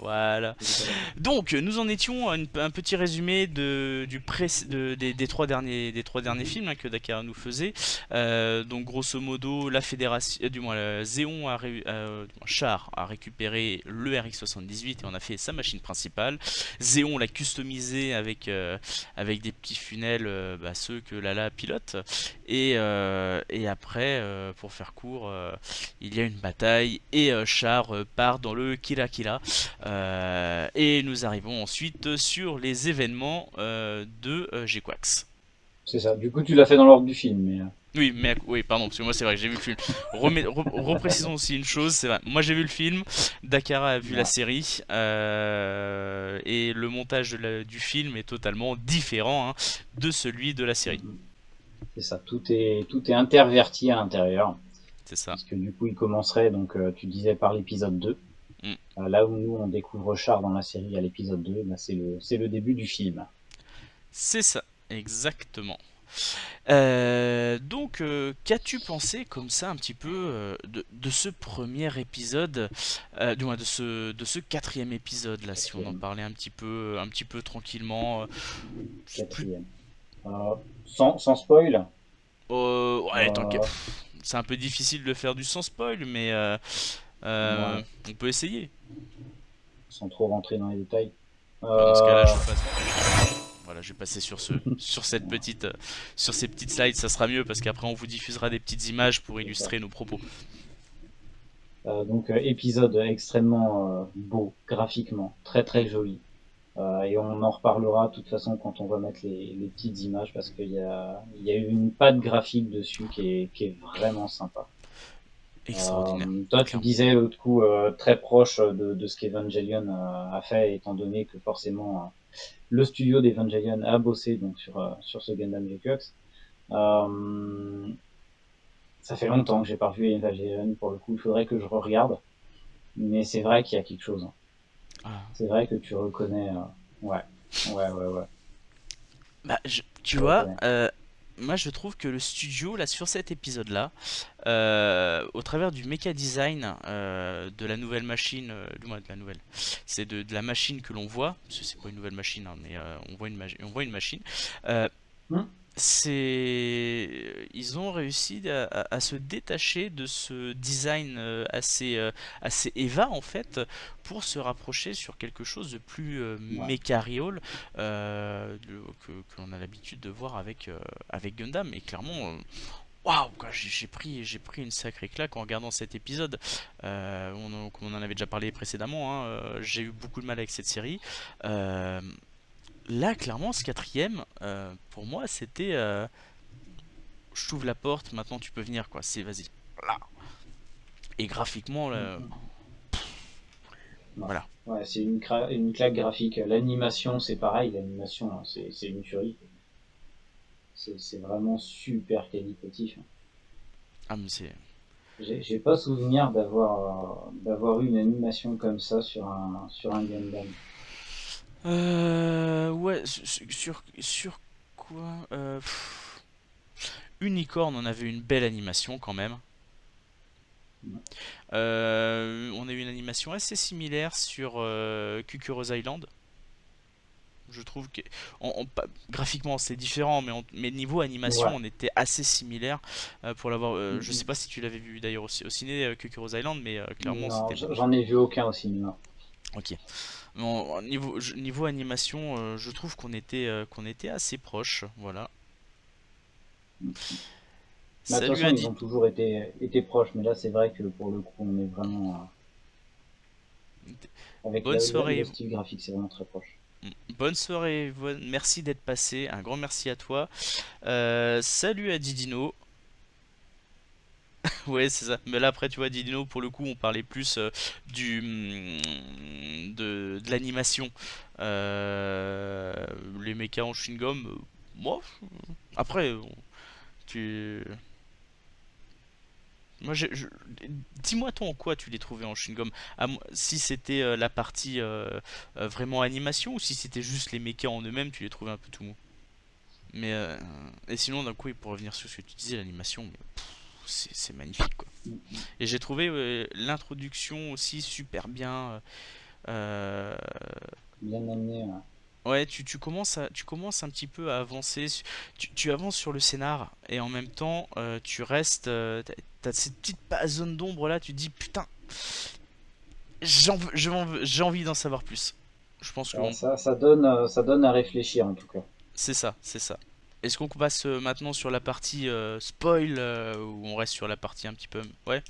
Voilà. Donc, nous en étions à un petit résumé des trois derniers films que Dakar nous faisait. Donc, grosso modo, la fédération, du moins, Zéon du moins, Char a récupéré le RX-78 et on a fait sa machine principale. Zéon l'a customisé avec des petits funnels, ceux que Lala pilote. Et après, pour faire court, il y a une bataille et Char part dans le Kira Kira. Et nous arrivons ensuite sur les événements de G-Quax. C'est ça. Du coup, tu l'as fait dans l'ordre du film, mais Oui, oui, pardon, parce que moi c'est vrai que j'ai vu le film. Reprécisons aussi une chose, c'est vrai. Moi j'ai vu le film, Dakara a vu la ouais, série, et le montage du film est totalement différent de celui de la série. c'est ça. Tout est interverti à l'intérieur, C'est ça. puisque du coup, il commencerait, donc, tu disais, par l'épisode 2. Mm. Là où nous, on découvre Char dans la série à l'épisode 2, bah, c'est le début du film. C'est ça, exactement. Donc, qu'as-tu pensé comme ça un petit peu de ce premier épisode, du moins de ce quatrième épisode là, si on en Quatrième. parlait un petit peu tranquillement. Plus, Quatrième. Sans spoil, ouais, t'inquiète, euh, c'est un peu difficile de faire du sans spoil, mais ouais, on peut essayer. sans trop rentrer dans les détails. Bah, dans ce cas-là, Euh, voilà, je vais passer sur ces petites slides, ça sera mieux parce qu'après on vous diffusera des petites images pour c'est ça. illustrer nos propos. Donc, épisode extrêmement beau, graphiquement, très Mm. très joli. Et on en reparlera de toute façon quand on va mettre les petites images parce qu'il y a eu une patte graphique dessus qui est vraiment sympa. Extraordinaire, Toi, tu clairement. disais l'autre coup très proche de ce qu'Evangelion a fait, étant donné que forcément le studio d'Evangelion a bossé donc sur ce Gundam GX. Euh, Ça fait longtemps que j'ai pas revu Evangelion, pour le coup, il faudrait que je regarde, mais c'est vrai qu'il y a quelque chose. Ah. C'est vrai que tu reconnais. Ouais, ouais, ouais, ouais, Bah, tu tu vois, reconnais. moi je trouve que le studio, là, sur cet épisode-là, au travers du méca design de la nouvelle machine, du moins de la nouvelle, c'est de la machine que l'on voit, parce que c'est pas une nouvelle machine, mais on voit une machine. euh, Hmm. Ils ont réussi à se détacher de ce design assez Eva en fait pour se rapprocher sur quelque chose de plus Ouais. mécariole que l'on a l'habitude de voir avec Gundam et clairement waouh quoi, j'ai pris une sacrée claque en regardant cet épisode. Comme on en avait déjà parlé précédemment, j'ai eu beaucoup de mal avec cette série. Euh, Là clairement ce quatrième pour moi c'était je t'ouvre la porte, maintenant tu peux venir, quoi. C'est vas-y. Là. Et graphiquement, là, Hmm. Ouais, voilà. ouais, c'est une claque graphique. L'animation, c'est pareil. L'animation, c'est une tuerie. C'est vraiment super qualitatif. Ah, mais c'est. J'ai pas souvenir d'avoir eu une animation comme ça sur un Gundam. Ouais, sur quoi Unicorn, on avait une belle animation quand même. On a eu une animation assez similaire sur Kukuro's Island. Je trouve que graphiquement c'est différent, mais niveau animation Ouais. on était assez similaire pour l'avoir. Je sais Mm, pas si tu l'avais vu d'ailleurs au ciné Kukuro's Island, mais clairement non, c'était j'en magnifique. ai vu aucun au cinéma. Ok. Niveau animation, je trouve qu'on était assez proche. Voilà. Mais de toute Salut façon, ils Adi. ont toujours été proches. Mais là, c'est vrai que pour le coup, on est vraiment avec Bonne le soirée. style graphique, c'est vraiment très proche. Bonne soirée, Yvonne. Merci d'être passé. Un grand merci à toi. Salut à Didino. Ouais, c'est ça. Mais là, après, tu vois, Didino, pour le coup, on parlait plus de l'animation. Euh, les mechas en chewing-gum, moi, après, tu. Moi, dis-moi toi en quoi tu les trouvais en chewing-gum. Si c'était la partie vraiment animation ou si c'était juste les mechas en eux-mêmes, tu les trouvais un peu tout mou. Mais et sinon d'un coup, pour revenir sur ce que tu disais, l'animation, mais, c'est magnifique quoi. Et j'ai trouvé l'introduction aussi super bien. Euh, Bien amené. Ouais, tu commences un petit peu à avancer. Tu avances sur le scénar et en même temps, tu restes. T'as cette petite zone d'ombre là. Tu te dis putain, j'ai envie d'en savoir plus. Je pense que Ça donne à réfléchir en tout cas. c'est ça, c'est ça. Est-ce qu'on passe maintenant sur la partie spoil ou on reste sur la partie un petit peu. Ouais,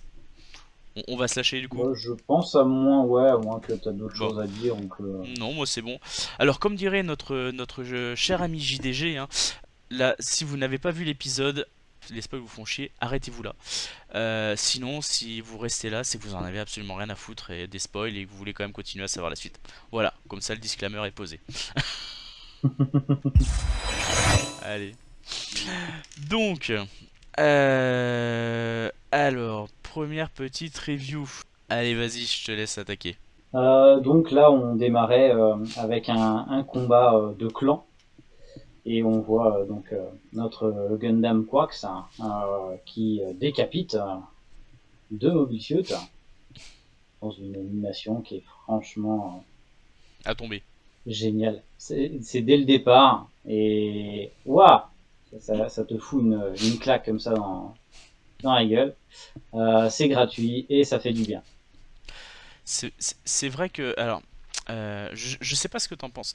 on va se lâcher du coup. Moi, je pense à moins, ouais, à moins que tu as d'autres Bon, choses à dire ou que. non, moi c'est bon. Alors, comme dirait notre cher ami JDG, hein, là, si vous n'avez pas vu l'épisode, les spoils vous font chier, arrêtez-vous là. Sinon, si vous restez là, c'est que vous en avez absolument rien à foutre et des spoils et que vous voulez quand même continuer à savoir la suite. Voilà, comme ça le disclaimer est posé. Allez. Donc, alors, première petite review. Allez, vas-y, je te laisse attaquer. Donc là, on démarrait avec un combat de clan et on voit notre Gundam Quax qui décapite deux Mobichutes dans une animation qui est franchement À tomber. géniale. C'est dès le départ et waouh, ça te fout une claque comme ça dans la gueule. C'est gratuit et ça fait du bien. C'est vrai que. Alors, je sais pas ce que t'en penses.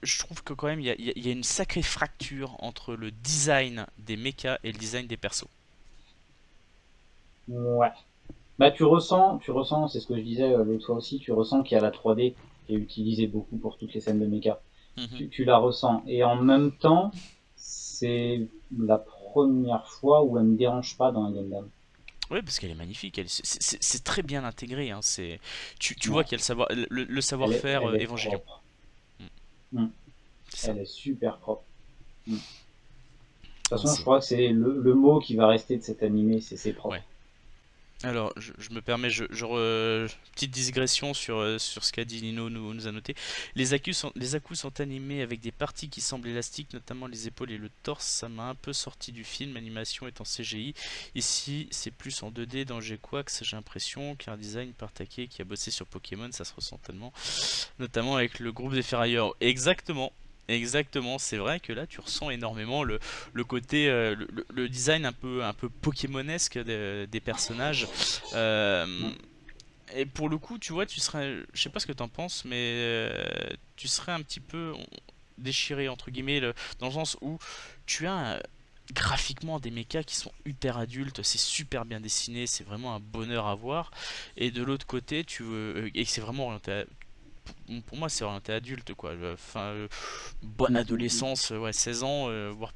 Je trouve que quand même, il y a une sacrée fracture entre le design des mechas et le design des persos. Ouais. Bah tu ressens, c'est ce que je disais l'autre fois aussi, tu ressens qu'il y a la 3D qui est utilisée beaucoup pour toutes les scènes de méca. Mhm. Tu la ressens. Et en même temps, c'est la première fois où elle me dérange pas dans un Gundam. Ouais, parce qu'elle est magnifique. C'est très bien intégré. Hein, tu vois Ouais. qu'il y a le savoir-faire Elle est Évangélion. propre. Mm, Mm. c'est ça. Elle est super propre. Mm. De toute Non, façon, je crois que c'est le mot qui va rester de cet animé, c'est ouais. propre. Alors, je me permets, petite digression sur ce qu'a dit Nino nous a noté. Les accus sont animés avec des parties qui semblent élastiques, notamment les épaules et le torse. Ça m'a un peu sorti du film, l'animation est en CGI. Ici, c'est plus en 2D dans G-Quax, j'ai l'impression qu'un design par Take qui a bossé sur Pokémon, ça se ressent tellement. Notamment avec le groupe des ferrailleurs. Exactement. Exactement, c'est vrai que là tu ressens énormément le côté, le design un peu Pokémonesque des personnages. Euh, Mm. et pour le coup, tu vois, tu serais, je sais pas ce que t'en penses, mais tu serais un petit peu déchiré entre guillemets, dans le sens où tu as graphiquement des mechas qui sont hyper adultes, c'est super bien dessiné, c'est vraiment un bonheur à voir. Et de l'autre côté, et c'est vraiment orienté pour moi c'est orienté adulte quoi. Enfin, bonne Mm, mm, mm. adolescence, ouais, 16 ans, voire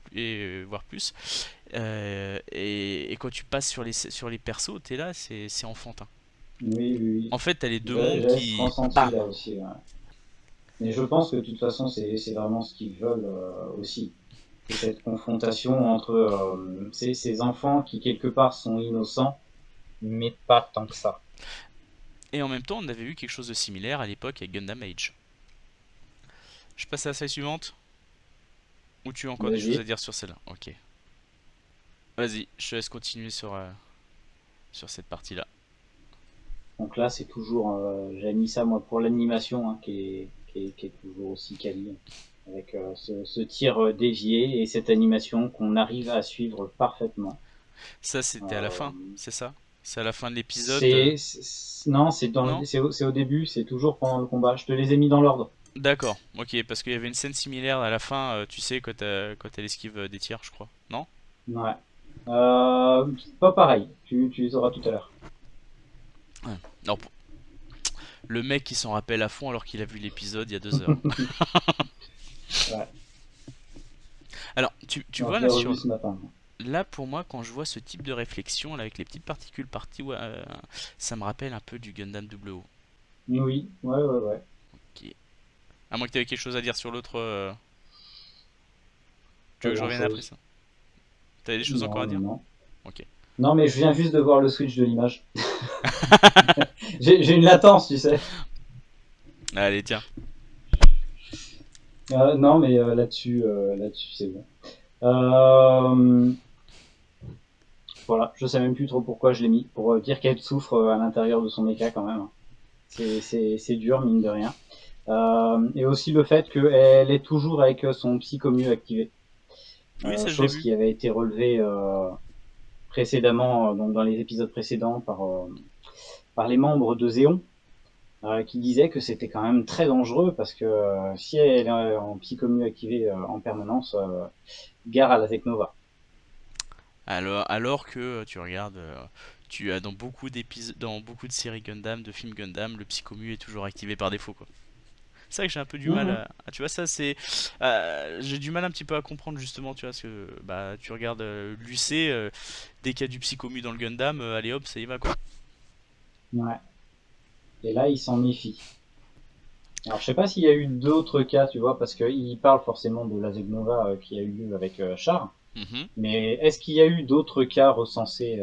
plus. Et quand tu passes sur les persos, t'es là, c'est enfantin. Oui, oui, oui. En fait, t'as les deux mondes J'avais ce qui, ressenti là bam. aussi. Ouais. Mais je pense que de toute façon, c'est vraiment ce qu'ils veulent aussi. C'est cette confrontation entre ces enfants qui quelque part sont innocents, mais pas tant que ça. Et en même temps, on avait eu quelque chose de similaire à l'époque avec Gundam Age. Je passe à la slide suivante. Ou tu as encore des choses à Vas-y. dire sur celle-là? Ok. Vas-y, je te laisse continuer sur cette partie-là. Donc là, c'est toujours, j'ai mis ça moi pour l'animation hein, qui est toujours aussi quali, avec ce tir dévié et cette animation qu'on arrive à suivre parfaitement. Ça, c'était à la Euh, fin, c'est ça? C'est à la fin de l'épisode. non, c'est dans Non? c'est au début, c'est toujours pendant le combat. Je te les ai mis dans l'ordre. D'accord, ok, parce qu'il y avait une scène similaire à la fin, tu sais, quand elle esquive des tirs, je crois. Non? Ouais. Euh, Pas pareil. Tu les auras tout à l'heure. Ouais. Non, le mec qui s'en rappelle à fond alors qu'il a vu l'épisode il y a 2 heures. Ouais. Alors, tu Non, vois je l'ai là revu sur. ce matin. Là, pour moi, quand je vois ce type de réflexion, là, avec les petites particules parties, ouais, ça me rappelle un peu du Gundam WO. Oui, ouais, ouais, ouais. Ok. À moins que tu aies quelque chose à dire sur l'autre. Tu Pas veux que je grand revienne après chose. ça? T'as des choses encore Non, à non, dire? non. Ok. Non, mais je viens juste de voir le switch de l'image. J'ai une latence, tu sais. Allez, tiens. Non, mais là-dessus, c'est bon. Euh, voilà, je sais même plus trop pourquoi je l'ai mis. Pour dire qu'elle souffre à l'intérieur de son méca quand même. C'est dur, mine de rien. Et aussi le fait qu'elle est toujours avec son psychomu activé. Oui, ça je l'ai Chose vu. qui avait été relevée précédemment, donc dans les épisodes précédents, par les membres de Zéon, qui disaient que c'était quand même très dangereux parce que si elle est en psychomu activé en permanence, gare à la Teknova. Alors que tu regardes, tu as dans beaucoup d'épisodes, dans beaucoup de séries Gundam, de films Gundam, le psychomu est toujours activé par défaut, quoi. C'est vrai que j'ai un peu du mal Mhm. tu vois, ça c'est. J'ai du mal un petit peu à comprendre justement, tu vois, parce que bah, tu regardes l'UC, dès qu'il y a du psychomu dans le Gundam, allez hop, ça y va quoi. Ouais. Et là, il s'en méfie. Alors, je sais pas s'il y a eu d'autres cas, tu vois, parce qu'il parle forcément de la Teknova qui a eu lieu avec Char. Mhm. Mais est-ce qu'il y a eu d'autres cas recensés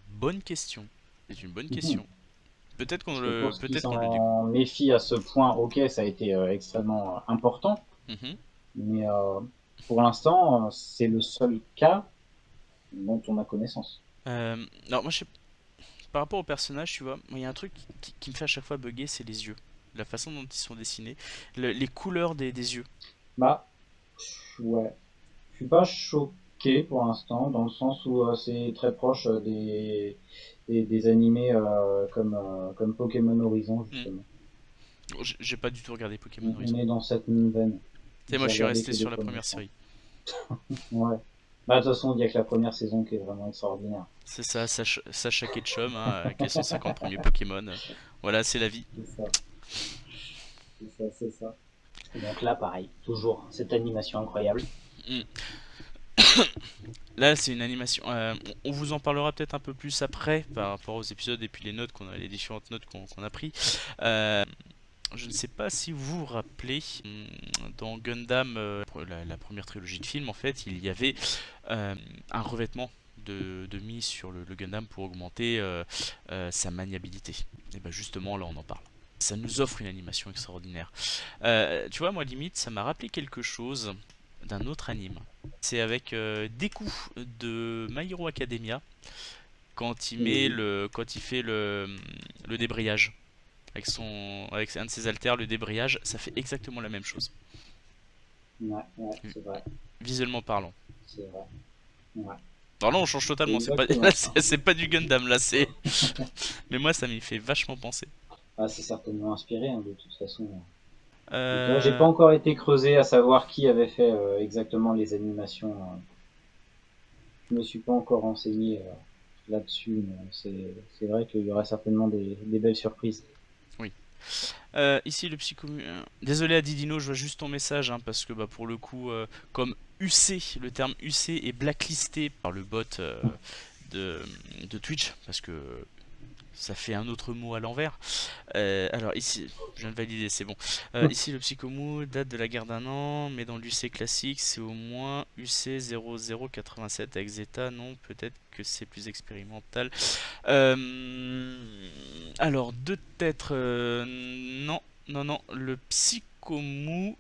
Bonne question. C'est une bonne mhm. question. Peut-être qu'on Parce que le, pour ce qui peut-être qu'on le découvre. s'en méfie à ce point, ok, ça a été extrêmement important, Mhm. mais pour l'instant, c'est le seul cas dont on a connaissance. Non, moi, par rapport au personnage, tu vois, il y a un truc qui me fait à chaque fois bugger, c'est les yeux. La façon dont ils sont dessinés, les couleurs des yeux. Bah, ouais, je suis pas choqué pour l'instant, dans le sens où c'est très proche des animés comme Pokémon Horizon, Hmm. justement. Bon, j'ai pas du tout regardé Pokémon On Horizon. est dans cette même veine. Tu sais, moi, J'ai je suis regardé resté que les sur la premiers, première je pense. série. Ouais. Bah, de toute façon, il y a que la première saison qui est vraiment extraordinaire. C'est ça, Sacha Ketchum, hein, avec les 150 premiers Pokémon. Voilà, c'est la vie. C'est ça, c'est ça, c'est ça. Et donc là, pareil, toujours cette animation incroyable. Hmm. Là, c'est une animation. On vous en parlera peut-être un peu plus après par rapport aux épisodes et puis les différentes notes qu'on a pris. Euh, je ne sais pas si vous vous rappelez, dans Gundam, la première trilogie de films, en fait, il y avait euh, un revêtement de mise sur le Gundam pour augmenter sa maniabilité. Et ben justement, là, on en parle. Ça nous offre une animation extraordinaire. Tu vois, moi, limite, ça m'a rappelé quelque chose d'un autre anime. C'est avec Deku de My Hero Academia Oui, quand il fait le débrayage avec un de ses haltères, le débrayage, ça fait exactement la même chose. ouais, ouais, c'est vrai, Visuellement parlant. c'est vrai. Ouais, Alors là, on change c'est totalement. C'est pas, là, exactement ça. c'est pas du Gundam, là, c'est. Mais moi, ça m'y fait vachement penser. Ah, c'est certainement inspiré, hein, de toute façon. Donc là, j'ai pas Euh, encore été creusé à savoir qui avait fait exactement les animations. Je me suis pas encore renseigné là-dessus, mais c'est vrai qu'il y aura certainement des belles surprises. oui. Ici, le psycho. Désolé à Didino, je vois juste ton message, hein, parce que bah, pour le coup, comme UC, le terme UC est blacklisté par le bot de, de Twitch, parce que ça fait un autre mot à l'envers. Alors ici, je viens de valider, c'est bon. Ici, le Psychomou date de la guerre d'un an, mais dans l'UC classique, c'est au moins UC 0087 avec Zeta. Non, peut-être que c'est plus expérimental. Alors, de têtes, non, non, non. Le Psychomou,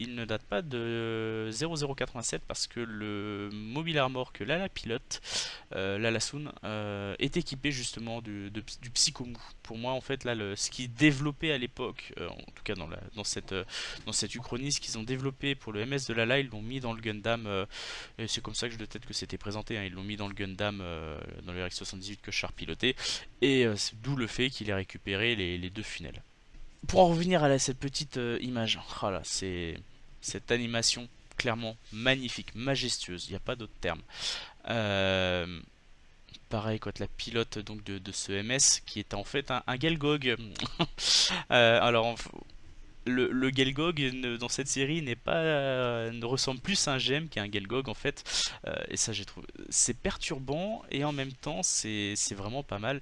il ne date pas de 0087 parce que le Mobile Armor que Lala pilote, Lala Soon, est équipé justement du Psychomou. Pour moi, en fait, là, ce qui est développé à l'époque, en tout cas dans cette uchronie, ce qu'ils ont développé pour le MS de Lala, ils l'ont mis dans le Gundam. Et c'est comme ça que je peut-être que c'était présenté, hein. Ils l'ont mis dans le Gundam, dans le RX-78 que Char pilotait. Et c'est d'où le fait qu'il ait récupéré les deux funnels. Pour en revenir à cette petite image, oh là, c'est cette animation clairement magnifique, majestueuse, il n'y a pas d'autre terme. Euh, Pareil quand la pilote donc de ce MS qui est en fait un Gelgog. Alors le Gelgog dans cette série n'est pas ne ressemble plus à un GM qu'à un Gelgog en fait. Et ça j'ai trouvé c'est perturbant et en même temps c'est vraiment pas mal.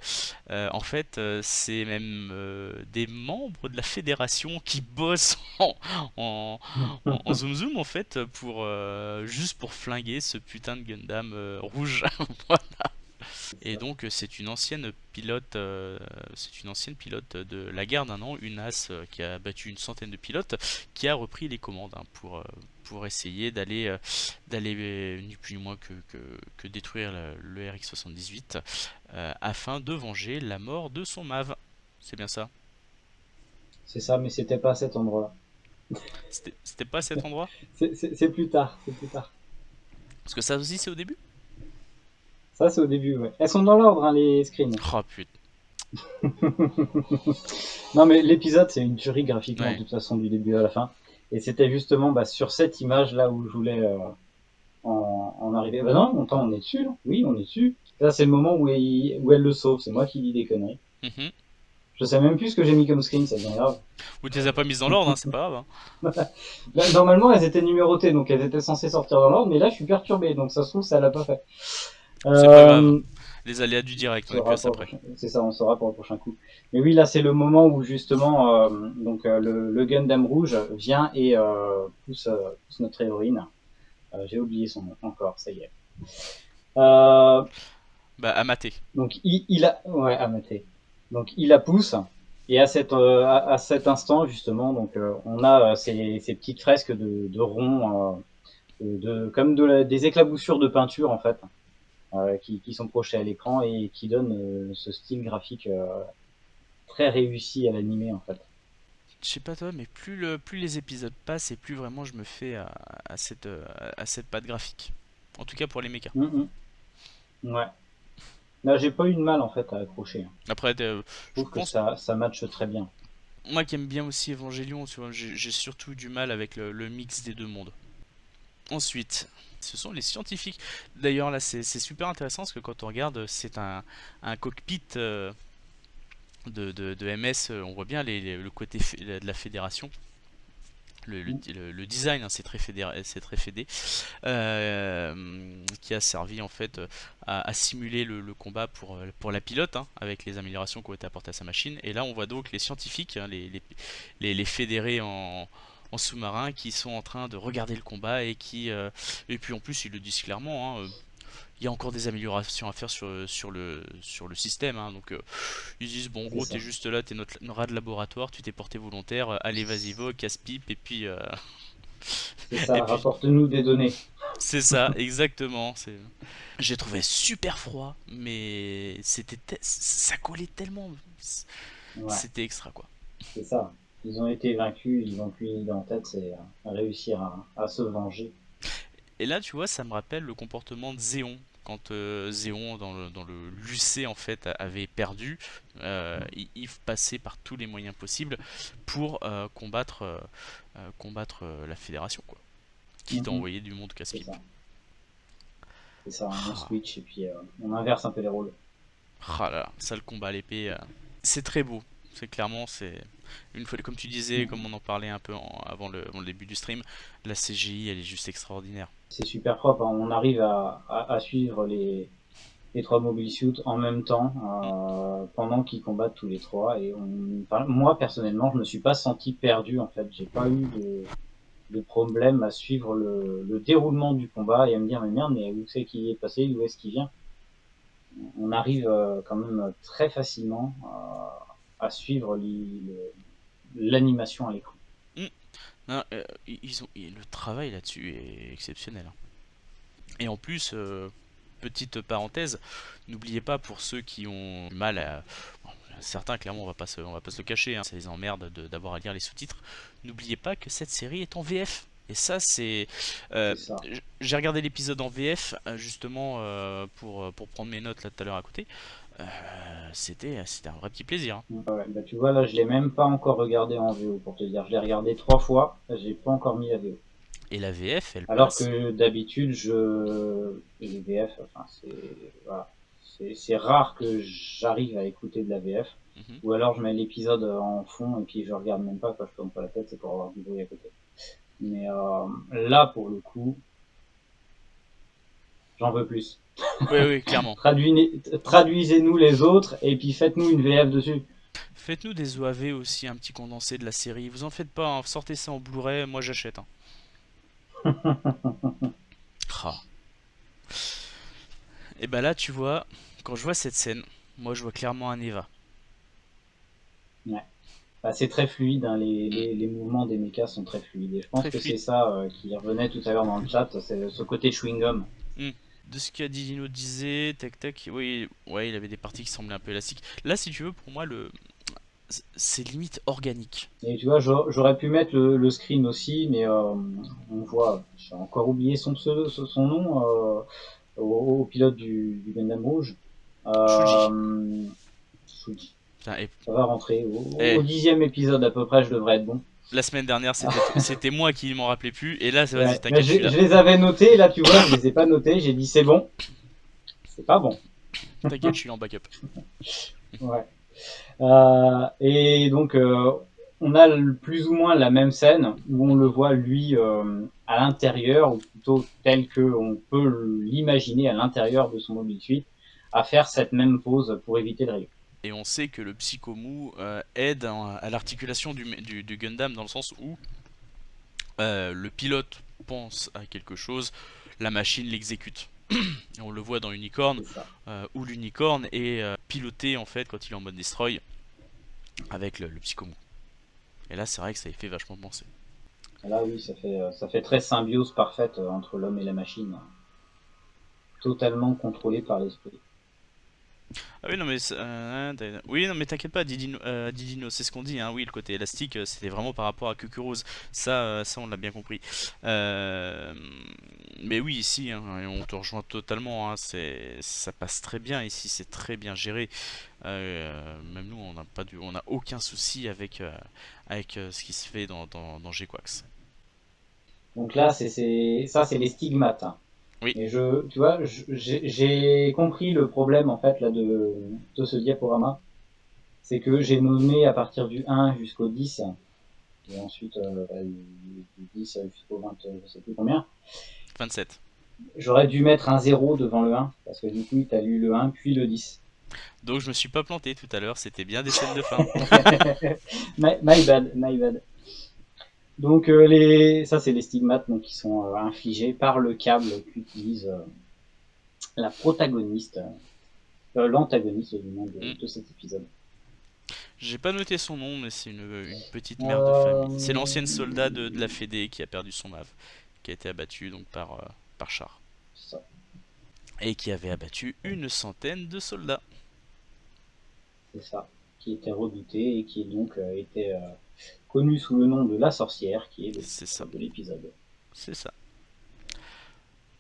En fait c'est même des membres de la fédération qui bossent en zoom zoom en fait pour juste pour flinguer ce putain de Gundam rouge. Et donc c'est une ancienne pilote de la guerre d'un an, une as qui a battu une centaine de pilotes, qui a repris les commandes, hein, pour essayer d'aller ni plus ni moins que détruire le RX-78 afin de venger la mort de son MAV. c'est bien ça. C'est ça, mais c'était pas à cet endroit-là. C'était pas à cet endroit? C'est plus tard, c'est plus tard. Parce que ça aussi c'est au début? Ça, c'est au début, ouais. Elles sont dans l'ordre, hein, les screens. Oh putain. Non, mais l'épisode, c'est une tuerie graphiquement, de Ouais. toute façon, du début à la fin. Et c'était justement bah, sur cette image-là où je voulais en arriver. Bah non, attends, on est dessus, là. Oui, on est dessus. Là, c'est le moment où elle le sauve. C'est moi qui dis des conneries. Mhm. Je sais même plus ce que j'ai mis comme screen, ça devient grave. Ou tu les as pas mises dans l'ordre, hein, c'est pas grave. Hein. Là, normalement, elles étaient numérotées, donc elles étaient censées sortir dans l'ordre, mais là, je suis perturbé, donc ça se trouve, ça l'a pas fait. C'est pas grave. Euh, Les aléas du direct, on on est plus à saura ça pour le près. prochain. C'est ça, on saura pour le prochain coup. Mais oui, là, c'est le moment où justement, le Gundam rouge vient et pousse notre héroïne. J'ai oublié son nom encore, ça y est. Euh, Bah, à mater. donc il a, ouais, Amate. Donc il la pousse et à cet instant justement, on a ces petites fresques de ronds, comme des éclaboussures de peinture en fait, qui sont projetées à l'écran et qui donnent ce style graphique très réussi à l'animé en fait. Je sais pas toi, mais plus les épisodes passent et plus vraiment je me fais à cette patte graphique. En tout cas pour les mechas. Mm -hmm. Ouais. Là, j'ai pas eu de mal en fait à accrocher. Après, Je je trouve que pense, ça matche très bien. moi qui aime bien aussi Evangelion, tu vois, j'ai surtout du mal avec le mix des deux mondes. Ensuite, ce sont les scientifiques. D'ailleurs là c'est super intéressant parce que quand on regarde, c'est un cockpit de MS, on voit bien le côté de la fédération. Mm. Le design, hein, c'est très fédé, qui a servi en fait à simuler le combat pour la pilote, hein, avec les améliorations qui ont été apportées à sa machine. Et là, on voit donc les scientifiques, hein, les fédérés en sous-marin qui sont en train de regarder le combat et puis en plus ils le disent clairement, hein, il y a encore des améliorations à faire sur le système, hein, donc ils disent bon, en C'est gros t'es ça. juste là, t'es notre rat de laboratoire, tu t'es porté volontaire, allez vas-y va, casse-pipe, C'est et ça. puis Rapporte-nous des données. c'est ça, exactement. J'ai trouvé super froid, mais ça collait tellement, Ouais. c'était extra quoi. C'est ça. Ils ont été vaincus, ils ont qu'une idée en tête, c'est réussir à se venger. Et là, tu vois, ça me rappelle le comportement de Zéon. Quand Zéon, dans le Lucé, en fait, avait perdu, il passait par tous les moyens possibles pour combattre la Fédération, quoi. Quitte à Mhm. envoyer du monde C'est casse-pipe. ça. C'est ça. On Ah, switch et puis on inverse un peu les rôles. ah là là, ça le combat à l'épée, c'est très beau. C'est clairement, c'est une fois, comme tu disais, comme Mhm. on en parlait un peu avant le début du stream, la CGI, elle est juste extraordinaire. C'est super propre, hein. On arrive à suivre les trois mobile suits en même temps Mm. pendant qu'ils combattent tous les trois. Enfin, moi personnellement, je me suis pas senti perdu en fait. J'ai pas eu de problème à suivre le déroulement du combat et à me dire mais merde, mais où c'est qu'il est passé, d'où est-ce qu'il vient. On arrive quand même très facilement à suivre l'animation à l'écran. Mm. Non, le travail là-dessus est exceptionnel, hein. Et en plus, petite parenthèse, n'oubliez pas pour ceux qui ont du mal à... bon, certains, clairement, on va pas se le cacher, hein, ça les emmerde d'avoir à lire les sous-titres. N'oubliez pas que cette série est en VF. Et ça, c'est... C'est ça. J'ai regardé l'épisode en VF, justement, pour prendre mes notes là tout à l'heure à côté. C'était un vrai petit plaisir, hein. Ouais, bah, tu vois, là, je l'ai même pas encore regardé en VO pour te dire. Je l'ai regardé 3 fois, j'ai pas encore mis la VO. Et la VF, elle Alors passe. que d'habitude, les VF, enfin, voilà. C'est rare que j'arrive à écouter de la VF. Mhm. Ou alors je mets l'épisode en fond et puis je regarde même pas quand je tourne pas la tête, c'est pour avoir du bruit à côté. Mais là, pour le coup, j'en veux plus. Oui, oui, clairement. Traduisez-nous les autres et puis faites-nous une VF dessus. Faites-nous des OAV aussi, un petit condensé de la série. Vous en faites pas, hein, sortez ça en Blu-ray, moi j'achète, hein. Ah. Et bah là, tu vois, quand je vois cette scène, moi je vois clairement un Eva. Ouais. Bah, c'est très fluide, hein, Mm. les mouvements des mechas sont très fluides. Et je pense Très que c'est fluide. ça qui revenait tout à l'heure dans le chat, c'est ce côté chewing-gum. Mm. De ce qu'a dit Dino disait, tac tac, oui, ouais, il avait des parties qui semblaient un peu élastiques. Là, si tu veux, pour moi, c'est limite organique. Et tu vois, j'aurais pu mettre le screen aussi, mais on voit, j'ai encore oublié son pseudo, son nom, au pilote du Gundam Rouge. Shuji. Euh, Shuji. Putain, Ça va rentrer. Au et 10e épisode à peu près, je devrais être bon. la semaine dernière, c'était moi qui m'en rappelais plus, et là, vas-y, Ouais, mais t'inquiète, je suis là. je les avais notés, là tu vois, je les ai pas notés, j'ai dit c'est bon, c'est pas bon. T'inquiète, je suis en backup. Ouais. Et donc, on a plus ou moins la même scène où on le voit lui à l'intérieur, ou plutôt tel que on peut l'imaginer à l'intérieur de son mobile suit, à faire cette même pose pour éviter le rayon. Et on sait que le Psychomu aide à l'articulation du Gundam dans le sens où le pilote pense à quelque chose, la machine l'exécute. Et on le voit dans Unicorn, C'est ça. où l'unicorne est piloté en fait quand il est en mode destroy avec le Psychomu. Et là, c'est vrai que ça y fait vachement penser. Là, oui, ça fait très symbiose parfaite entre l'homme et la machine, totalement contrôlée par l'esprit. Ah oui, non, mais oui, non, mais t'inquiète pas, Didino, c'est ce qu'on dit, hein. Oui, le côté élastique, c'était vraiment par rapport à Kukurose. Ça, on l'a bien compris. Euh, Mais oui, ici, hein, et on te rejoint totalement, hein. Ça passe très bien ici, c'est très bien géré. Même nous, on n'a aucun souci avec ce qui se fait dans G-Quax. Donc là, ça, c'est les stigmates, hein. Oui, Et tu vois, j'ai compris le problème en fait là de ce diaporama, c'est que j'ai nommé à partir du 1 jusqu'au 10, et ensuite du 10 jusqu'au 20, je sais plus combien. 27. J'aurais dû mettre un 0 devant le 1, parce que du coup, tu as lu le 1 puis le 10. Donc je me suis pas planté tout à l'heure, c'était bien des scènes de fin. My bad, my bad. Donc ça c'est les stigmates donc, qui sont infligés par le câble qu'utilise la protagoniste, l'antagoniste du moins Hmm. de cet épisode. J'ai pas noté son nom, mais c'est une petite mère de famille. C'est Euh, l'ancienne soldat de la Fédé qui a perdu son mave, qui a été abattu donc par char. ça, Et qui avait abattu une centaine de soldats. c'est ça, qui était redouté et qui donc était connu sous le nom de la sorcière, qui est le C'est ça, titre de l'épisode. c'est ça.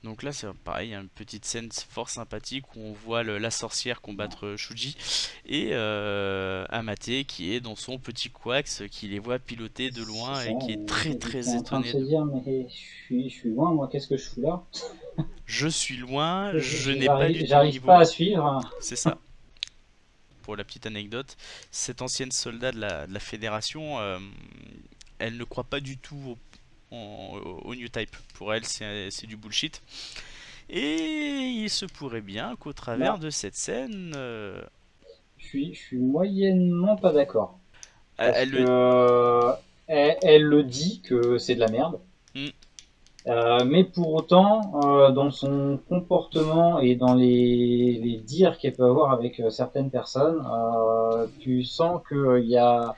Donc là, c'est pareil, il y a une petite scène fort sympathique où on voit la sorcière combattre Shuji et Amate qui est dans son petit quax, qui les voit piloter de C'est loin ça, et qui est très qui est très en train de étonné se de... dire mais je suis loin, moi qu'est-ce que je fous là? Je suis loin, je n'ai pas du tout le J'arrive pas niveau. à suivre. C'est ça. Pour la petite anecdote, cette ancienne soldat de la Fédération, elle ne croit pas du tout au New Type. Pour elle, c'est du bullshit. Et il se pourrait bien qu'au travers Bah, de cette scène, je suis moyennement pas d'accord. Parce elle que le... elle le dit que c'est de la merde. Hmm, Mais pour autant, dans son comportement et dans les dires qu'elle peut avoir avec certaines personnes, tu sens il y a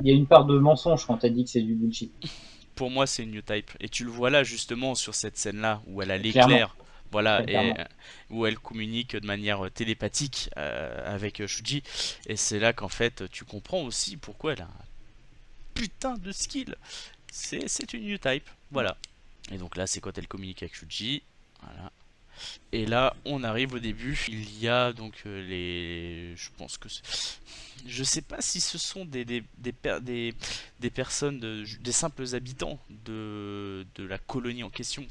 une part de mensonge quand elle dit que c'est du bullshit. pour moi, c'est une New Type. Et tu le vois là, justement, sur cette scène-là, où elle a Clairement, l'éclair, voilà, très et clairement. où elle communique de manière télépathique avec Shuji. Et c'est là qu'en fait, tu comprends aussi pourquoi elle a un putain de skill. C'est une New Type, voilà. Et donc là, c'est quand elle communique avec Shuji. Voilà. Et là, on arrive au début. Il y a donc les. Je pense que. Je sais pas si ce sont des personnes, des simples habitants de la colonie en question,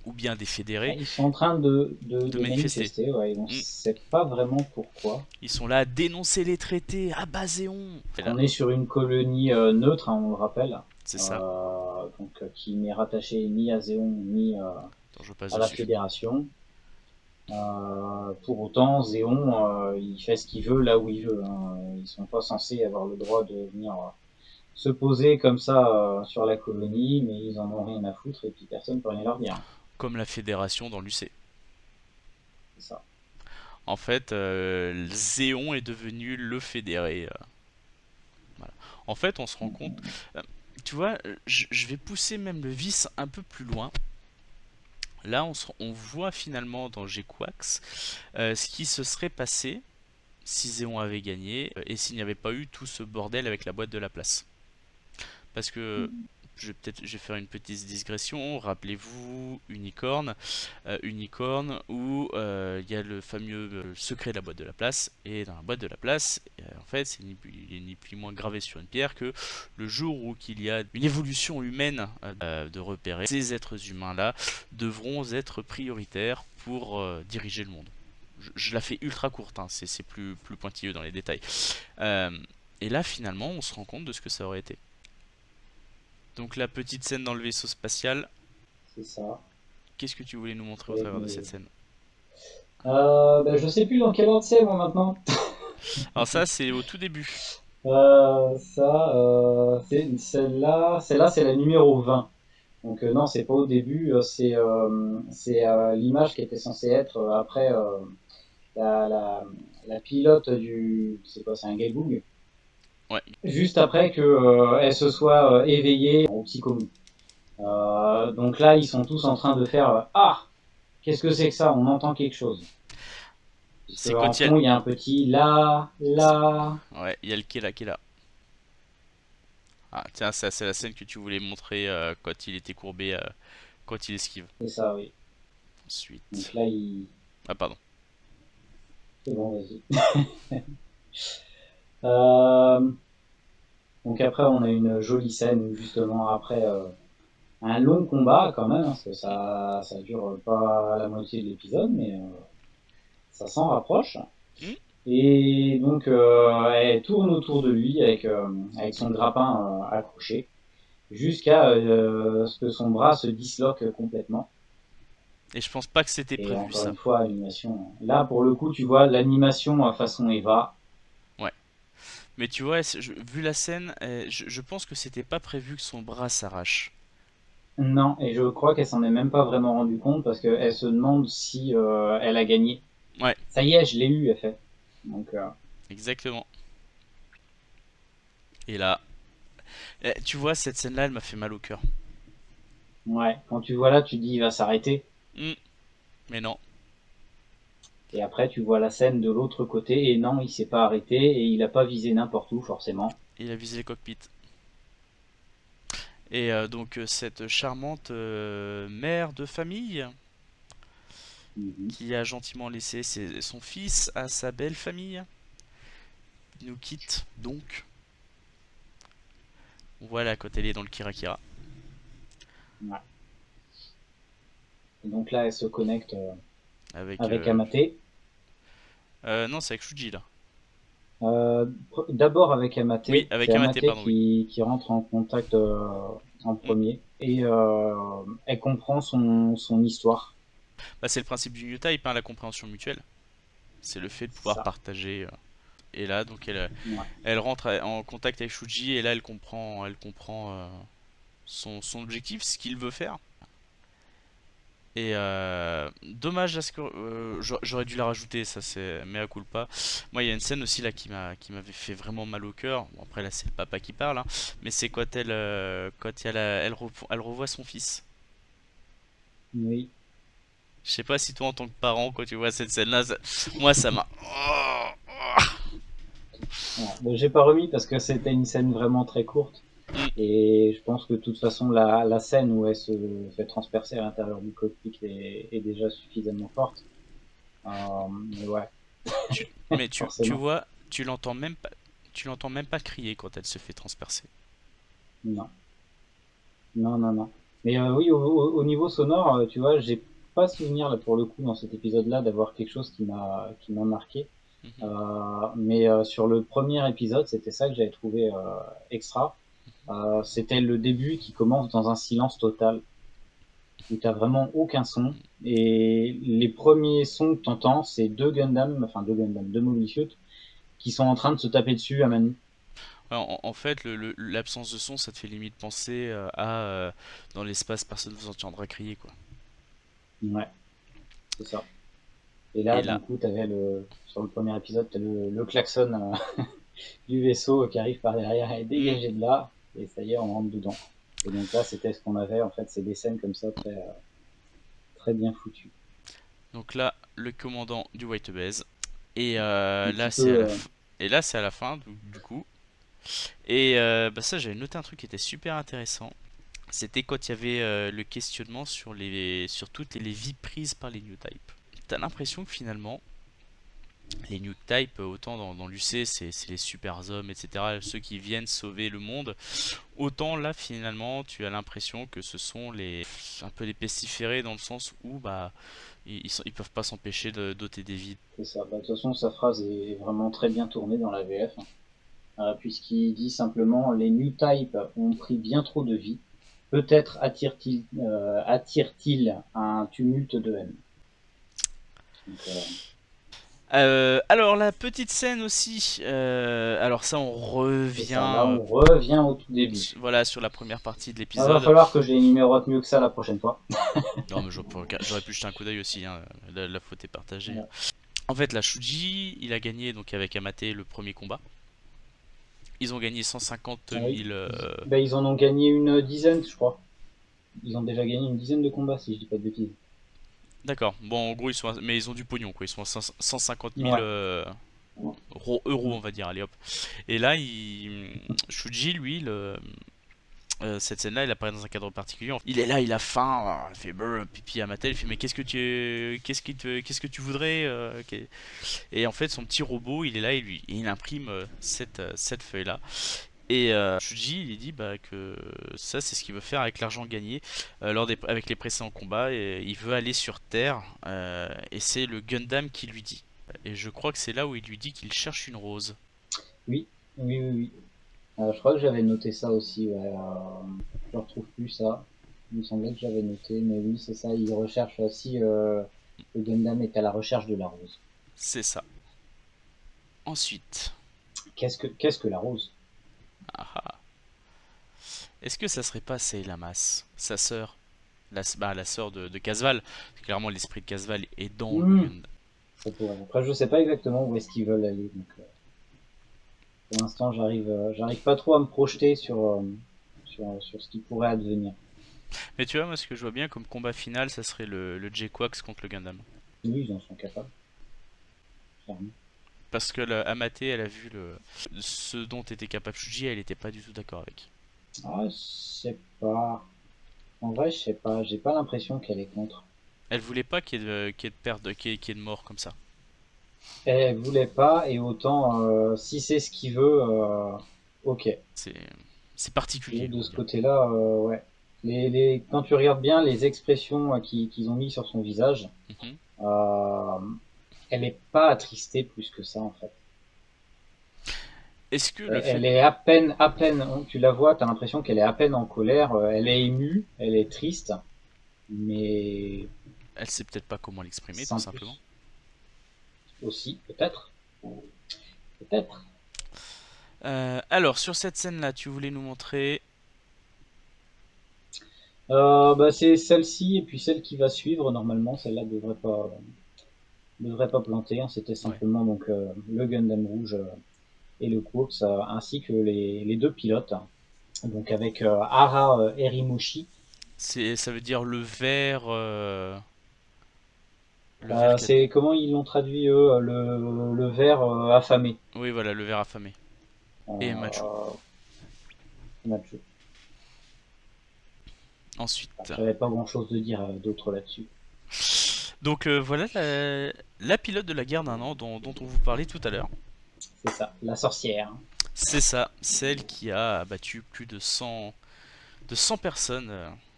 ou bien des fédérés, Ils sont en train de de manifester. manifester, ouais, on Hmm. sait pas vraiment pourquoi. Ils sont là à dénoncer les traités, à Baséon. Et là, On est sur une colonie neutre, hein, on le rappelle, c'est ça. qui n'est rattachée ni à Zéon ni Attends, je passe à la dessus. Fédération. Pour autant, Zéon, il fait ce qu'il veut là où il veut, hein. Ils sont pas censés avoir le droit de venir se poser comme ça sur la colonie, mais ils en ont rien à foutre et puis personne peut rien leur dire. Comme la fédération dans l'UC. C'est ça. En fait, Zéon est devenu le fédéré. Voilà. En fait, on se rend compte. euh, Tu vois, je vais pousser même le vice un peu plus loin. Là, on voit finalement dans G-Quax ce qui se serait passé si Zéon avait gagné et s'il n'y avait pas eu tout ce bordel avec la boîte de la place. Parce que je vais faire une petite digression. Rappelez-vous Unicorn, Unicorn où il y a le fameux secret de la boîte de la place. Et dans la boîte de la place, en fait, c'est ni plus ni moins gravé sur une pierre que le jour où il y a une évolution humaine de repérer, ces êtres humains-là devront être prioritaires pour diriger le monde. Je la fais ultra courte, hein, c'est plus pointilleux dans les détails. Euh, et là, finalement, on se rend compte de ce que ça aurait été. Donc la petite scène dans le vaisseau spatial, c'est ça. qu'est-ce que tu voulais nous montrer au Avec travers de mes... cette scène? Ben, je sais plus dans quel ordre c'est moi maintenant. Alors ça, c'est au tout début. C'est celle-là, c'est la numéro 20. Donc non, c'est pas au début, c'est l'image qui était censée être après la, la, la pilote du, c'est quoi, c'est un Gaibung, Ouais, juste après que elle se soit éveillée au psychomu. Donc là, ils sont tous en train de faire ah, qu'est-ce que c'est que ça? On entend quelque chose. Puisque c'est en quand il y a... fond, il y a un petit là, là. Ouais, il y a le Kela. Ah, tiens, ça, c'est la scène que tu voulais montrer quand il était courbé, quand il esquive. C'est ça, oui. Donc Ensuite... là, il. Ah, pardon. C'est bon, vas-y. Euh, donc après, on a une jolie scène où justement, après un long combat quand même, hein, parce que ça dure pas la moitié de l'épisode, mais ça s'en rapproche. Hmm. Et donc, elle tourne autour de lui avec son grappin accroché, jusqu'à ce que son bras se disloque complètement. Et je pense pas que c'était Et prévu encore ça. une fois, animation. Là, pour le coup, tu vois l'animation à façon Eva. Ouais. Mais tu vois, vu la scène, je pense que c'était pas prévu que son bras s'arrache. Non, et je crois qu'elle s'en est même pas vraiment rendue compte parce qu'elle se demande si elle a gagné. Ouais, Ça y est, je l'ai eu, elle fait. Donc, exactement. Et là, tu vois, cette scène-là, elle m'a fait mal au cœur. ouais, quand tu vois là, tu dis il va s'arrêter. Hmm. Mais non, Et après, tu vois la scène de l'autre côté, et non, il s'est pas arrêté, et il a pas visé n'importe où, forcément. il a visé le cockpit. Et donc cette charmante mère de famille Mhm. qui a gentiment laissé son fils à sa belle famille nous quitte donc. Voilà quand elle est dans le Kirakira. Ouais. Et donc là, elle se connecte Avec... avec Amate. non, c'est avec Shuji là. D'abord avec Amate, Oui, c'est avec Amate, Amate pardon, oui. qui rentre en contact en Mm. premier, et elle comprend son histoire. Bah, c'est le principe du New Type, hein, la compréhension mutuelle. C'est le fait de C'est pouvoir ça. partager. Et là, donc Ouais. elle rentre en contact avec Shuji et là elle comprend son objectif, ce qu'il veut faire. Et dommage à ce que j'aurais dû la rajouter, ça c'est mea culpa. Moi, il y a une scène aussi là qui m'avait fait vraiment mal au cœur. Bon, après là, c'est le papa qui parle, hein, mais c'est quand quand elle revoit son fils. Oui. Je sais pas si toi en tant que parent, quand tu vois cette scène-là, moi ça m'a. Ouais. Bon, j'ai pas remis parce que c'était une scène vraiment très courte. Mm. Et je pense que de toute façon, la scène où elle se fait transpercer à l'intérieur du cockpit est déjà suffisamment forte. Mais ouais, Mais tu forcément. vois, tu l'entends même pas crier quand elle se fait transpercer. Non, non, non, non. Mais oui, au niveau sonore, tu vois, j'ai pas souvenir là pour le coup dans cet épisode-là d'avoir quelque chose qui m'a marqué. Mhm. Mais sur le premier épisode, c'était ça que j'avais trouvé extra. C'était le début qui commence dans un silence total où t'as vraiment aucun son. Et les premiers sons que t'entends, c'est deux Gundam, deux Mobile Suit, qui sont en train de se taper dessus à Manu. Ouais, en fait, l'absence de son, ça te fait limite penser à dans l'espace, personne vous entendra crier quoi. Ouais, c'est ça. Et Et là, d'un là, coup, sur le premier épisode, t'as le klaxon du vaisseau qui arrive par derrière et hmm, dégagé de là. Et ça y est, on rentre dedans. Et donc là, c'était ce qu'on avait. En fait, c'est des scènes comme ça très bien foutues. donc là, le commandant du White Base, Et Un là petit c'est à peu. la fin. Et là c'est à la fin du coup. Et bah ça j'avais noté un truc qui était super intéressant. C'était quand il y avait le questionnement sur toutes les vies prises par les New Type. T'as l'impression que finalement les New Type, autant dans l'UC, c'est les super hommes, etc., ceux qui viennent sauver le monde. Autant là, finalement, tu as l'impression que ce sont un peu les pestiférés dans le sens où bah ils peuvent pas s'empêcher de doter des vies. C'est ça. Bah, de toute façon, sa phrase est vraiment très bien tournée dans la VF, hein. Puisqu'il dit simplement les New Type ont pris bien trop de vie. Peut-être attire-t-il un tumulte de haine. Donc, Alors la petite scène aussi. Alors ça, on c'est revient, ça. Là, on revient au tout début. voilà, sur la première partie de Il va l'épisode. falloir que je les numérote mieux que ça la prochaine fois. Non, mais j'aurais pu jeter un coup d'œil aussi. Hein. La faute est partagée. Hein. Ouais. En fait, la Shuji, il a gagné donc avec Amate le premier combat. Ils ont gagné 150 Ah oui. 000. Bah, ils en ont gagné une dizaine, je crois. Ils ont déjà gagné une dizaine de combats, si je dis pas de bêtises. D'accord. Bon, en gros, mais ils ont du pognon, quoi. Ils sont à 150 000 Ouais. euros, Mm. on va dire. Allez hop. Et là, Shuji, lui, cette scène-là, il apparaît dans un cadre particulier. Il est là, il a faim, il fait brrr, pipi à Mattel, il fait mais qu'est-ce que tu voudrais Et en fait, son petit robot, il est là, il imprime cette feuille-là. Et Shuji, il dit bah, que ça, c'est ce qu'il veut faire avec l'argent gagné avec les précédents combats. Et il veut aller sur Terre, et c'est le Gundam qui lui dit. Et je crois que c'est là où il lui dit qu'il cherche une rose. Oui, oui, oui, oui. Je crois que j'avais noté ça aussi, ouais. Je retrouve plus ça. Il me semblait que j'avais noté, mais oui, c'est ça. Il recherche aussi. Le Gundam est à la recherche de la rose. C'est ça. Ensuite, Qu'est-ce que la rose? ah, ah. Est-ce que ça serait pas Sayla Mas, sa sœur, la sœur de Casval? Clairement, l'esprit de Casval est dans le Hmm, Gundam. ça pourrait. Après, je sais pas exactement où est-ce qu'ils veulent aller. Donc, pour l'instant, j'arrive pas trop à me projeter sur ce qui pourrait advenir. Mais tu vois, moi, ce que je vois bien comme combat final, ça serait le J-Quax contre le Gundam. Oui, ils en sont capables, clairement. Parce que la Amate, elle a vu ce dont était capable Shuji, elle était pas du tout d'accord avec. Ah, je sais pas. En vrai, je sais pas. J'ai pas l'impression qu'elle est contre. Elle voulait pas qu'il y ait de perte, qu'il y ait de mort comme ça. Elle voulait pas, et autant, si c'est ce qu'il veut, ok. C'est c'est Et particulier, on de va ce dire. côté-là, ouais. Quand tu regardes bien les expressions qu'ils ont mis sur son visage, Mhm. euh, elle est pas attristée plus que ça en fait. Est-ce que le fait, Elle est à peine, hein, tu la vois, t'as l'impression qu'elle est à peine en colère. Elle est émue, elle est triste, mais elle sait peut-être pas comment l'exprimer, tout sans simplement. plus. Aussi, peut-être, peut-être. Alors, sur cette scène-là, tu voulais nous montrer. Bah, c'est celle-ci et puis celle qui va suivre. Normalement, celle-là devrait pas planter, hein. C'était Ouais. simplement donc le Gundam rouge et le Quartz, ainsi que les deux pilotes. Donc avec Hara Erimushi. Ça veut dire le ver C'est comment ils l'ont traduit eux, le ver affamé. Oui, voilà, le ver affamé. Et Machu. Euh, Nacho. Ensuite. J'avais pas grand-chose de dire d'autre là-dessus. Donc voilà la pilote de la guerre d'un an dont on vous parlait tout à l'heure. C'est ça, la sorcière. C'est ça, celle qui a abattu plus de 100 personnes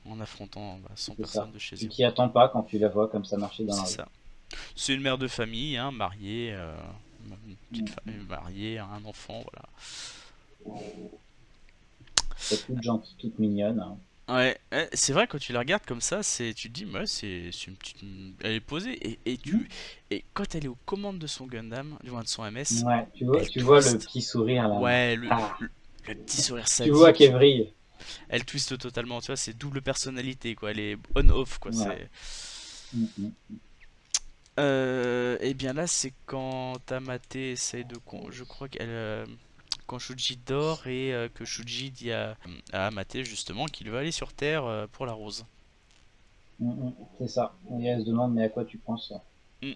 en affrontant 100 C'est personnes ça. de chez Tu eux. t'y attends pas quand tu la vois comme ça marcher dans la C'est rue. ça. C'est une mère de famille, hein, mariée, une petite Mm. femme mariée, un enfant, voilà. C'est toute gentille, toute mignonne, hein. Ouais, c'est vrai quand tu la regardes comme ça, tu te dis, ouais, c'est une petite, elle est posée et quand elle est aux commandes de son Gundam, du moins de son MS, Ouais, elle tu vois le twist. petit sourire là. Ouais, Ah, le petit sourire tu vois qu'elle sadique. brille. Elle twist totalement, tu vois, c'est double personnalité, quoi. Elle est on-off, quoi. Ouais. Mm, mm. Et bien là, c'est quand Tamate essaye je crois qu'elle. Quand Shuji dort et que Shuji dit à Amate, justement, qu'il veut aller sur Terre pour la rose. Mm, mm. C'est ça. Et elle se demande mais à quoi tu penses? Mm.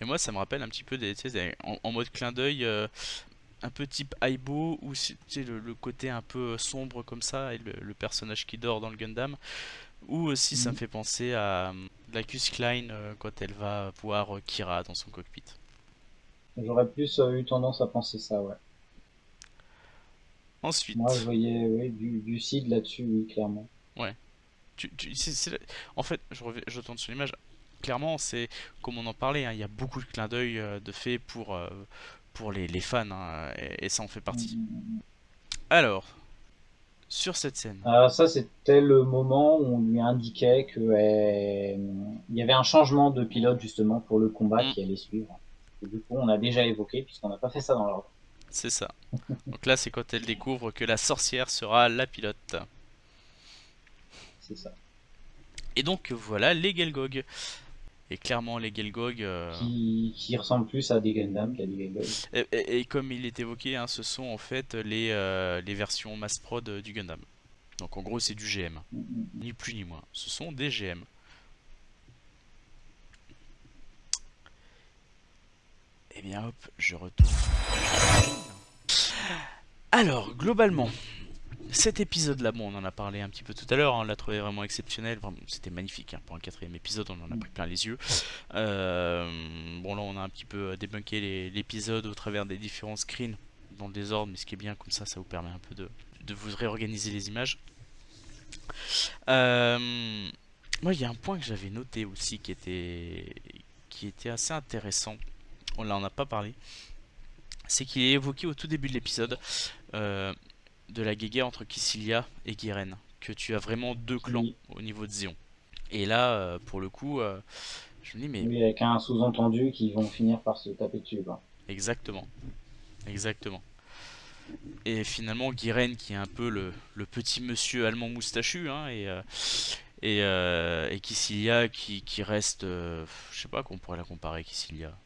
Et moi, ça me rappelle un petit peu des, tu sais, en mode clin d'œil, un peu type Aibo, où tu sais, le côté un peu sombre comme ça, et le personnage qui dort dans le Gundam. Ou aussi, ça me Mhm. fait penser à Lacus Klein quand elle va voir Kira dans son cockpit. J'aurais plus eu tendance à penser ça, ouais. Moi, je Ensuite, voyais ouais, du Sid là-dessus, oui, clairement. ouais. En fait, je retourne sur l'image. Clairement, c'est comme on en parlait, hein, il y a beaucoup de clins d'œil de fait pour les fans, hein, et ça en fait partie. Mhm. Alors, sur cette scène. Ça, c'était le moment où on lui indiquait que il y avait un changement de pilote justement pour le combat Hmm, qui allait suivre. Et du coup, on a déjà évoqué puisqu'on n'a pas fait ça dans l'ordre. c'est ça. Donc là, c'est quand elle découvre que la sorcière sera la pilote. C'est ça. Et donc voilà les Gelgog. Et clairement, les Gelgog, Qui ressemble plus à des Gundam qu'à des Gelgogs. et comme il est évoqué, hein, ce sont en fait les versions mass prod du Gundam. Donc en gros, c'est du GM. Mhm. Ni plus ni moins. Ce sont des GM. Et bien hop, je retourne. Alors, globalement, cet épisode-là, bon, on en a parlé un petit peu tout à l'heure, hein, on l'a trouvé vraiment exceptionnel, vraiment, c'était magnifique, hein, pour un quatrième épisode, on en a pris plein les yeux. Bon, là, on a un petit peu débunké l'épisode au travers des différents screens dans le désordre, mais ce qui est bien, comme ça vous permet un peu de vous réorganiser les images. Euh, Moi, il y a un point que j'avais noté aussi qui était assez intéressant, on n'en a pas parlé, c'est qu'il est évoqué au tout début de l'épisode, euh, de la guéguerre entre Kycilia et Guiren, que tu as vraiment deux clans Oui, au niveau de Zéon. Et là, pour le coup, je me dis, mais oui, avec un sous-entendu qui vont finir par se taper dessus, quoi. exactement, exactement. Et finalement, Guiren, qui est un peu le petit monsieur allemand moustachu, hein, et Kycilia qui reste, je sais pas qu'on pourrait la comparer, Kycilia.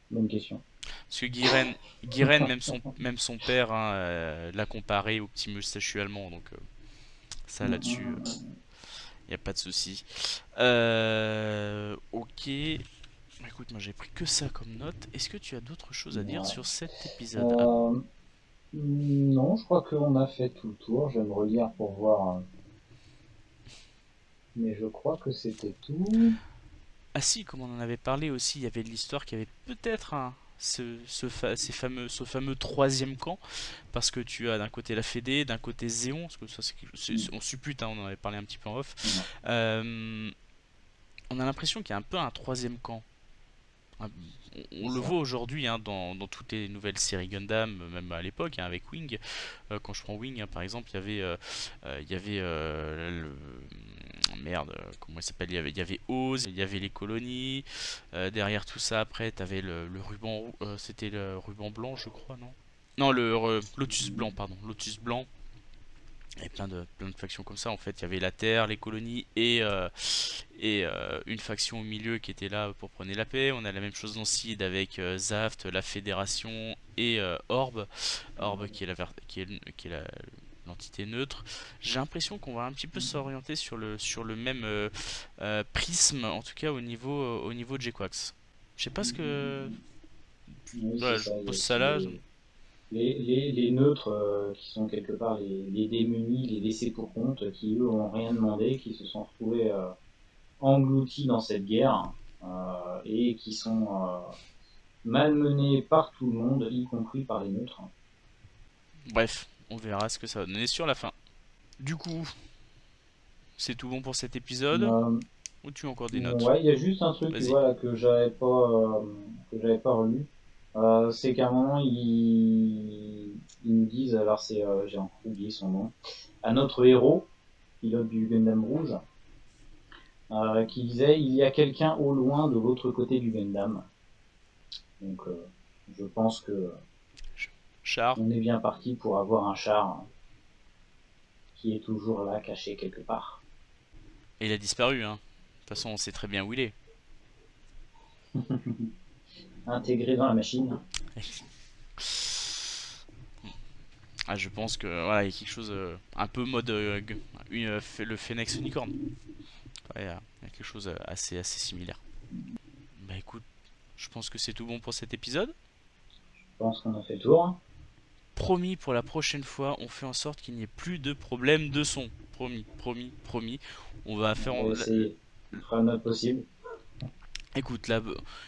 Bonne question. Parce que Guiren même son père, hein, l'a comparé au petit moustachu allemand, donc ça là-dessus, il n'y a pas de souci. Ok. Écoute, moi j'ai pris que ça comme note. Est-ce que tu as d'autres choses à dire Ouais. sur cet épisode? Euh, non, je crois qu'on a fait tout le tour. Je vais me relire pour voir, mais je crois que c'était tout. Ah si, comme on en avait parlé aussi, il y avait de l'histoire qui avait peut-être ce fameux troisième camp, parce que tu as d'un côté la Fédé, d'un côté Zéon, parce que ça Mm. on suppute, hein, on en avait parlé un petit peu en off. Ouais, Euh, on a l'impression qu'il y a un peu un troisième camp. Un- c'est On le ça. voit aujourd'hui, hein, dans toutes les nouvelles séries Gundam, même à l'époque, hein, avec Wing. Quand je prends Wing, hein, par exemple, il y avait merde, comment il s'appelle, il y avait Oz, il y avait les colonies. Derrière tout ça, après, t'avais le ruban, c'était le ruban blanc, je crois, non? Non, le Lotus blanc, pardon, Lotus blanc. Et plein de factions comme ça. En fait, il y avait la Terre, les colonies et une faction au milieu qui était là pour prôner la paix. On a la même chose dans Seed avec Zaft, la Fédération et Orb. Orb qui est l'entité neutre. J'ai l'impression qu'on va un petit peu s'orienter sur le même prisme, en tout cas au niveau de J-Quax. Je sais pas ce que. Oui, c'est Voilà, je ça. Il y a pose ça aussi là. les neutres qui sont quelque part les démunis, les laissés pour compte, qui eux ont rien demandé, qui se sont retrouvés engloutis dans cette guerre et qui sont malmenés par tout le monde, y compris par les neutres. Bref, on verra ce que ça va donner sur la fin. Du coup, c'est tout bon pour cet épisode. Euh, Ou tu as encore des notes? ouais, il y a juste un truc Vas-y. voilà, que j'avais pas relu. C'est qu'à un moment, ils nous disent, alors j'ai encore oublié son nom, à notre héros, pilote du Gundam Rouge, qui disait il y a quelqu'un au loin de l'autre côté du Gundam. Donc je pense que Char. on est bien parti pour avoir un char qui est toujours là, caché quelque part. Et il a disparu, hein. De toute façon, on sait très bien où il est. Intégré dans la machine. Ah, je pense que voilà, il y a quelque chose un peu mode le Phoenix Unicorn. Ouais, il y a quelque chose assez similaire. Bah écoute, je pense que c'est tout bon pour cet épisode. Je pense qu'on a fait le tour. Promis, pour la prochaine fois, on fait en sorte qu'il n'y ait plus de problème de son. Promis, promis, promis. On va faire... On va essayer. On fera le notre possible. Écoute, là...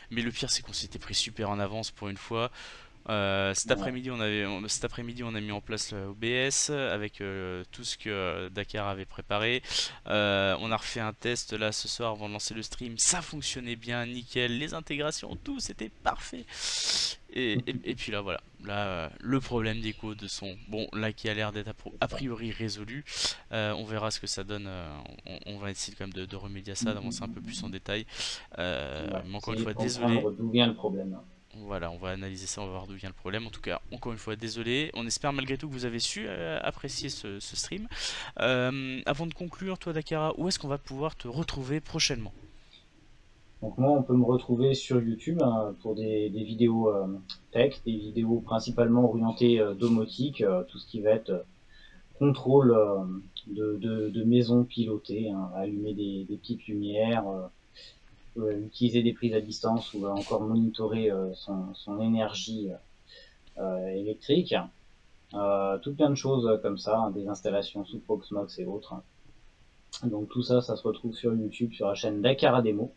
Mais le pire, c'est qu'on s'était pris super en avance pour une fois. Ouais. Cet après-midi, on a mis en place le OBS avec tout ce que Dakar avait préparé. On a refait un test là ce soir avant de lancer le stream. Ça fonctionnait bien, nickel. Les intégrations, tout, c'était parfait. Et puis là, voilà. Là, le problème d'écho de son, bon, là qui a l'air d'être C'est a ça. priori résolu. On verra ce que ça donne. On va essayer quand même de remédier à Mm, ça, mm, d'avancer un peu plus en mm, détail. Ouais. Mais encore une Essayer de fois, désolé. comprendre d'où vient le problème. Voilà, on va analyser ça, on va voir d'où vient le problème. En tout cas, encore une fois, désolé. On espère malgré tout que vous avez su apprécier ce stream. Avant de conclure, toi, Dakara, où est-ce qu'on va pouvoir te retrouver prochainement? Donc moi, on peut me retrouver sur YouTube pour des vidéos tech, des vidéos principalement orientées domotique, tout ce qui va être contrôle de maison pilotée, hein, allumer des petites lumières, utiliser des prises à distance ou encore monitorer son énergie électrique. Tout plein de choses comme ça, hein, des installations sous Proxmox et autres. Donc tout ça, ça se retrouve sur YouTube, sur la chaîne Dakar Demo.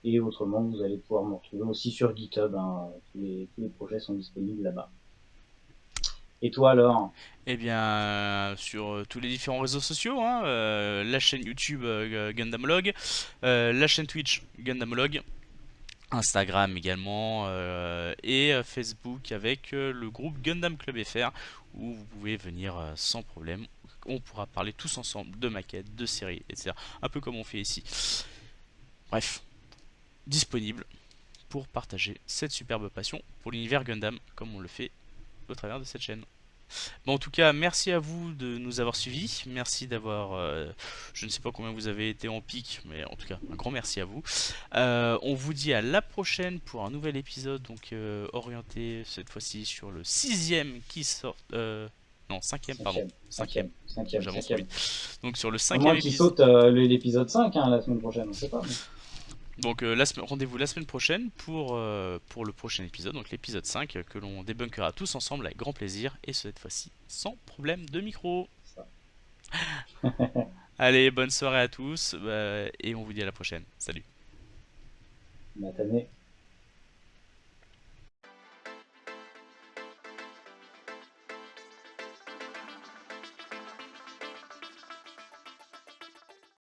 Et autrement, vous allez pouvoir me retrouver aussi sur GitHub. Hein, tous les projets sont disponibles là-bas. Et toi alors? Eh bien, sur tous les différents réseaux sociaux, hein, la chaîne YouTube Gundamlog, la chaîne Twitch Gundamlog, Instagram également, et Facebook avec le groupe Gundam Club FR, où vous pouvez venir sans problème. On pourra parler tous ensemble de maquettes, de séries, etc. Un peu comme on fait ici. Bref, disponible pour partager cette superbe passion pour l'univers Gundam, comme on le fait au travers de cette chaîne. Bon, en tout cas, merci à vous de nous avoir suivis. Merci d'avoir. Je ne sais pas combien vous avez été en pic, mais en tout cas, un grand merci à vous. On vous dit à la prochaine pour un nouvel épisode, donc orienté cette fois-ci sur le sixième qui sort. Non, cinquième, pardon. Cinquième, Cinquième. cinquième, cinquième, J'avance trop cinquième. vite. Donc sur le À cinquième moins qu'il épisode. saute l'épisode 5 hein, la semaine prochaine, on sait pas. Mais... Donc rendez-vous la semaine prochaine pour le prochain épisode, donc l'épisode 5 que l'on débunkera tous ensemble avec grand plaisir, et cette fois-ci sans problème de micro. Ça. Allez, bonne soirée à tous, et on vous dit à la prochaine. Salut. Matamé.